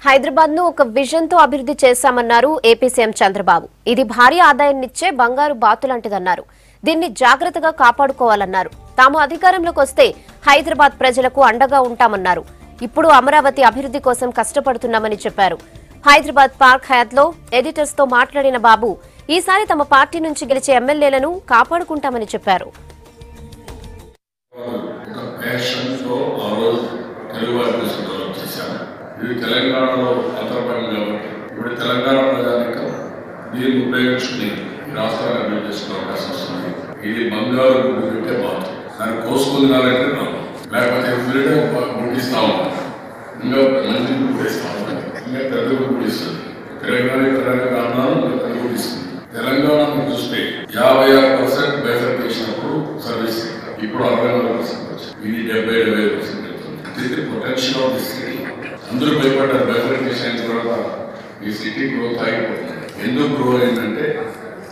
హైదరాబాద్ ను ఒక విజన్ తో అభివృద్ధి చేశామన్నారు ఏపీ సీఎం చంద్రబాబు. ఇది భారీ ఆదాయాన్నిచ్చే బంగారు బాతులాంటిదన్నారు. దీన్ని జాగ్రత్తగా కాపాడుకోవాలన్నారు. తాము అధికారంలోకి వస్తే హైదరాబాద్ ప్రజలకు అండగా ఉంటామన్నారు. ఇప్పుడు అమరావతి అభివృద్ధి కోసం కష్టపడుతున్నామని చెప్పారు. హైదరాబాద్ పార్క్ హయాత్ లో ఎడిటర్స్ తో మాట్లాడిన బాబు ఈసారి తమ పార్టీ నుంచి గెలిచే ఎమ్మెల్యేలను కాపాడుకుంటామని చెప్పారు. ఇది తెలంగాణలో అంతర్భాగం కాబట్టి ఇప్పుడు తెలంగాణ ప్రజానికం దీన్ని ఉపయోగించుకుని రాష్ట్రాన్ని అభివృద్ధి చేసుకునే అవకాశం వస్తుంది. ఇది బంగారు గుడ్డు పెట్టే బాధ. దాన్ని కోసుకుని రాలంటే రాదు, లేకపోతే వీళ్ళే గుడిస్తా ఉంటాం, ఇంకా మంచి గుడిస్తా ఉంటాం, ఇంకా పెద్ద గుడిస్తుంది. తెలంగాణ అన్నాను పెద్ద గుడిస్తుంది. తెలంగాణను చూస్తే 56% బైఫర్క్ చేసినప్పుడు సర్వీస్, ఇప్పుడు 64% వచ్చింది. ఇది 70-75% వెళ్తుంది. పొటెన్షియల్ ఆఫ్ ది సిటీ అందరూ భయపడ్డారు. బైఫర్కేషన్ అయిన తర్వాత ఈ సిటీ గ్రోత్ ఆగిపోతుంది. ఎందుకు గ్రో అయిందంటే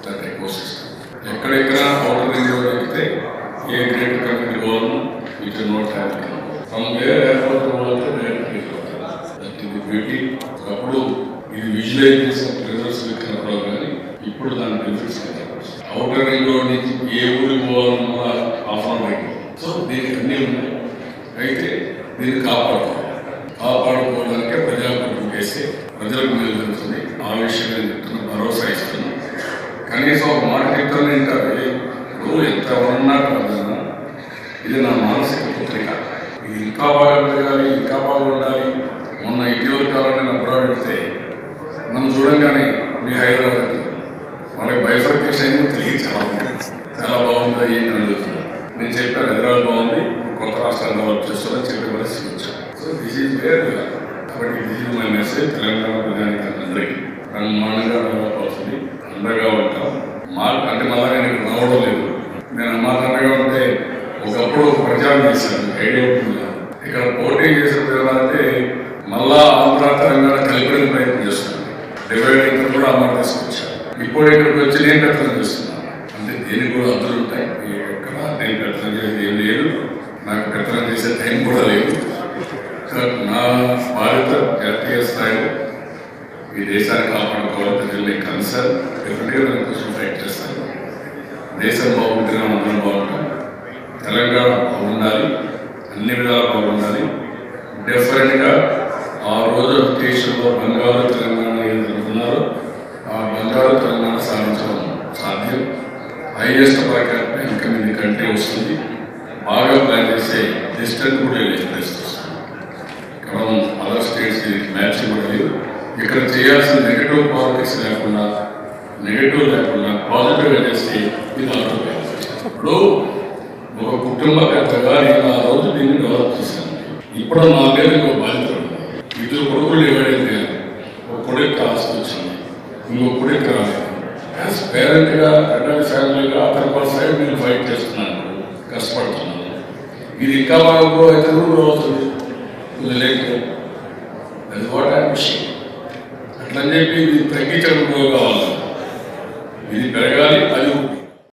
దాని ఎకో సిస్టమ్. ఎక్కడెక్కడ అవుటర్ రింగ్ రోడ్ ఎక్కితే ఏ గ్రేట్ కంపెనీ పోవాలను ఇటు నోట్ బ్యూటీ. అప్పుడు ఇది విజువలైజ్ చేసిన రిజల్ట్స్ కనపడవు, కానీ ఇప్పుడు దాని బెనిఫిట్స్ అవుటర్ రింగ్ రోడ్ నుంచి ఏ ఊరికి పోవాలన్నా ఆఫర్ అయిపోతుంది. సో దీనికి అన్నీ ఉన్నాయి. అయితే దీన్ని కాపాడుకోవడానికే ప్రజాప్రభుత్వం చేస్తే ప్రజలకు మేలు జరుగుతుంది. ఆ విషయంగా చెప్తున్నా, భరోసా ఇస్తున్నాం. కనీసం ఒక మాట చెప్తానే వింటారు. ఇప్పుడు ఎంత ఉన్నా కాదన్నా ఇది నా మానసిక పుత్రిక, ఇది ఇంకా బాగా పెరగాలి, ఇంకా బాగుండాలి. మొన్న ఇటీవల కాలంలో నేను అబ్రాడ్ పెడితే మనం చూడంగానే మీ హైదరాబాద్ మనకి బైఫర్కేషన్ తెలియదు, చాలా బాగుందా ఏంటి అడుగుతున్నాను. నేను చెప్పాను హైదరాబాద్ బాగుంది, కొత్త రాష్ట్రాలు డెవలప్ చేస్తారని చెప్పే పరిస్థితి వచ్చాను. So this is where. కాబట్టి this is my message Telangana ప్రజానికందరికీ. బ్రహ్మాండంగా డెవలప్ అవుతుంది, అండగా ఉంటాం. అంటే మళ్ళా నేను రావడం లేదు. నేను అమ్మాలండగా ఉంటే ఒకప్పుడు ప్రచారం చేశాను, ఐడియా ఉంటుంది. ఇక్కడ పోటీ చేసిన పిల్లలంటే మళ్ళా ఆంధ్ర తెలంగాణ కలిపే ప్రయత్నం చేస్తున్నాను. డివైడ్ ఇక్కడ కూడా అమ్మ తీసుకొచ్చాను. ఇప్పుడు ఇక్కడికి వచ్చి నేను పెత్తనం చేస్తున్నాను. అంటే దీనికి కూడా అర్థులు ఉంటాయి. ఎక్కడ నేను పెత్తనం చేసేది ఏం లేదు, నాకు పెత్తనం చేసే టైం కూడా లేదు. నా బాధ్యత జాతీయ స్థాయిలో ఈ దేశాన్ని కాపాడుకోవాలి. ప్రజల్ని కన్సర్న్ డెఫినెట్గా దాని కోసం ఫైట్ చేస్తాను. దేశం బాగుంటుంది, అందరం బాగుంటాం. తెలంగాణ బాగుండాలి, అన్ని విధాలు బాగుండాలి. డెఫినెట్గా ఆ రోజు దేశంలో బంగారు తెలంగాణ ఏం జరుగుతున్నారో ఆ బంగారు తెలంగాణ సాధించడం సాధ్యం. హైయెస్ట్ ప్రకారం ఇన్కమ్ ఇన్ ది కంట్రీ వస్తుంది. బాగా ప్లాన్ చేస్తే డిస్టెంట్ కూడా ప్లేస్ వస్తుంది. మనం అదర్ స్టేట్స్ మ్యాచ్ కూడా లేదు. ఇక్కడ చేయాల్సిన నెగటివ్ పాలిటిక్స్ లేకుండా పాజిటివ్గా చేస్తే ఇది ఆటోమేటిక్. ఇప్పుడు ఒక కుటుంబ పెద్దగా నేను ఆ రోజు దీన్ని డెవలప్ చేశాను. ఇప్పుడు నా మీద ఇంకో బాధ్యత ఉంది. ఇద్దరు కొడుకులు ఎవరైతే ఒక కొడుకు ఆస్తి వచ్చింది, ఇంకో కొడుకు రాలేదు. యాజ్ పేరెంట్గా అటల్ ఫ్యామిలీగా అతని సైడ్ నేను ఫైట్ చేస్తున్నాను, కష్టపడుతున్నాను. ఇది ఇంకా బాగా గ్రో అయితే గ్రో అవుతుంది. లేదు అది వాట్ విషయం. అట్లని చెప్పి ఇది తగ్గించడం గ్రో కావాలి, ఇది పెరగాలి. అది